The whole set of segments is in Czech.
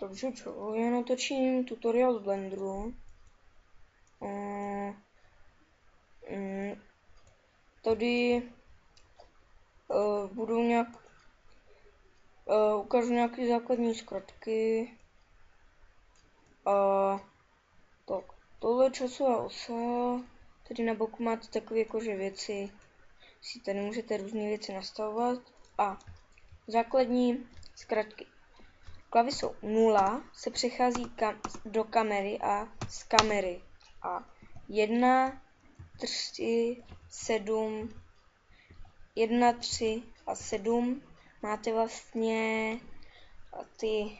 Takže čo, já natočím tutoriál z Blenderu. Tady budu ukážu nějaké základní zkratky. Tak, tohle je časová osa. Tady na boku máte takové jakože věci. Si tady můžete různé věci nastavovat. A základní zkratky. Klávesou 0 se přechází do kamery a z kamery. A 1, 3, 7, 1, 3 a 7 máte vlastně ty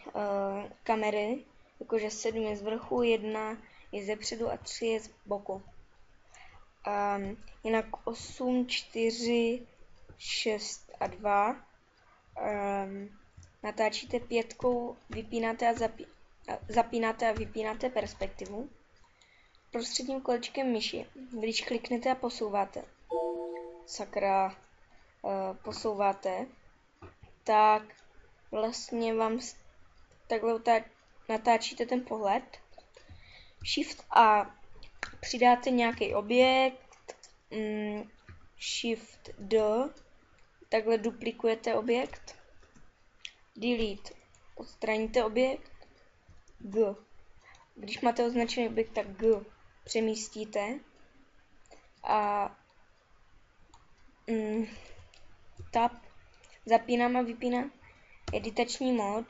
kamery, jakože 7 je z vrchu, 1 je ze předu a 3 je z boku. Jinak 8, 4, 6 a 2 natáčíte pětkou, vypínáte a zapínáte a vypínáte perspektivu. Prostředním kolečkem myši, když kliknete a posouváte, posouváte, tak vlastně vám takhle natáčíte ten pohled. Shift A přidáte nějaký objekt, Shift D, takhle duplikujete objekt, Delete, odstraníte objekt, G. Když máte označený objekt, tak G přemístíte a Tab zapínám a vypínám editační mod,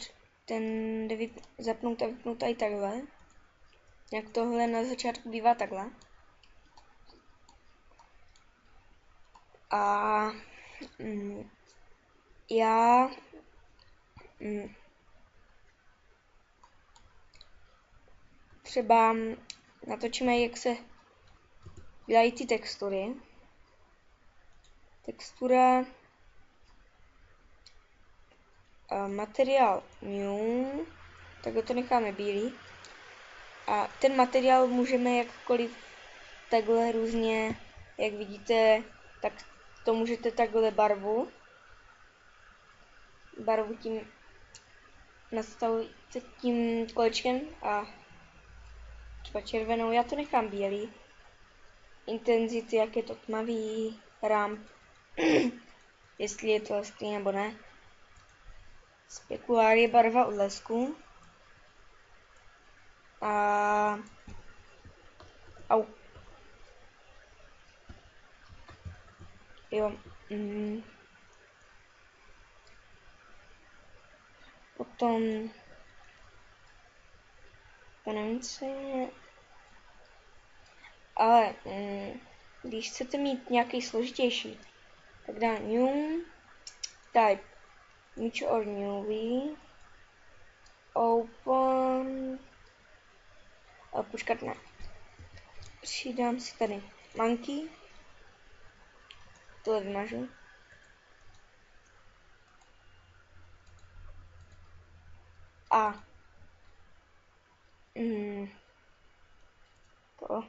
ten jde zapnout a vypnout i takhle. Jak tohle na začátku bývá takhle. A já třeba natočíme, jak se dělají ty textury. Textura, materiál new, takhle to necháme bílý. A ten materiál můžeme jakkoliv takhle různě, jak vidíte, tak to můžete takhle barvu tím nastavujete tím kolečkem a třeba červenou, já to nechám bílý. Intenzity, jak je to tmavý, ramp, jestli je to lesklý nebo ne. Spekulár je barva odlesku. Jo. Potom to nevím, co je. Ale když chcete mít nějaký složitější, tak dá new, type niche or newbie, open, počkat, ne. Přidám si tady monkey, tohle vymažu. A to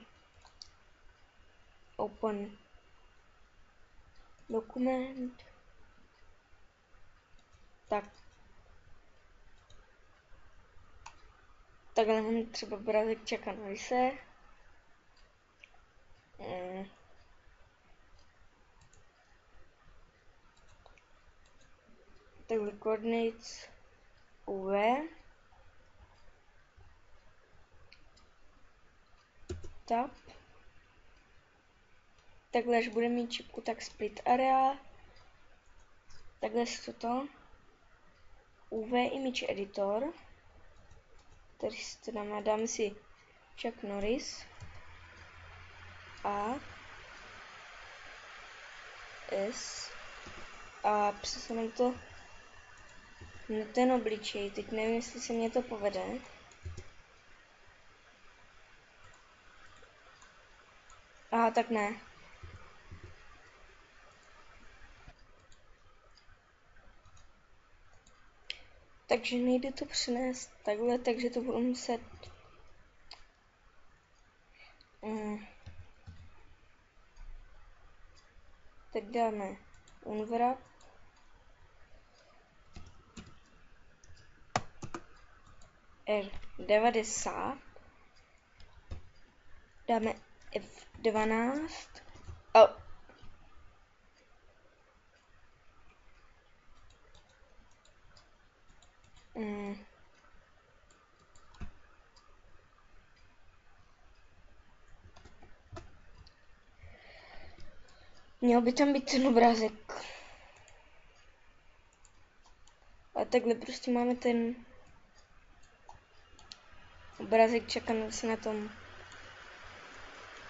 open dokument. Tak. Takhle mám třeba obrázek čeká na ryse. Takhle coordinates UV. Tab. Takhle, až bude mít čipku, tak split area. Takhle si toto. UV image editor. Tady si to dáme si Chuck Norris. A S. A přesuneme to na ten obličej. Teď nevím, jestli se mě to povede. Aha, tak ne. Takže nejde to přenést takhle, takže to budu muset teď dáme unwrap. R90, dáme F12, oh. Měl by tam být ten obrázek. A takhle prostě máme ten obrázek, čekám se na tom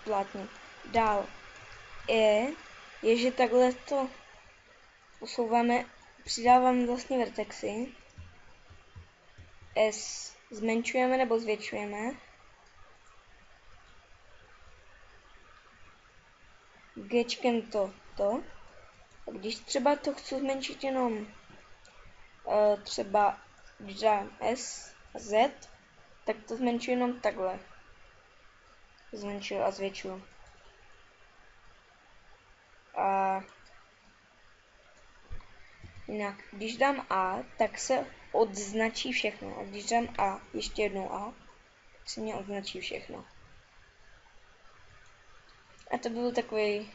plátně. Dál je, že takhle to posouváme, přidáváme vlastně vertexy. S zmenšujeme nebo zvětšujeme. Gčkem to. A když třeba to chci zmenšit jenom třeba když dám S a Z, tak to zmenšuji jenom takhle. Zmenšuju a zvětšuju. A jinak, když dám A, tak se odznačí všechno. A když dám A, ještě jednou A, tak se mě odznačí všechno. A to byl takový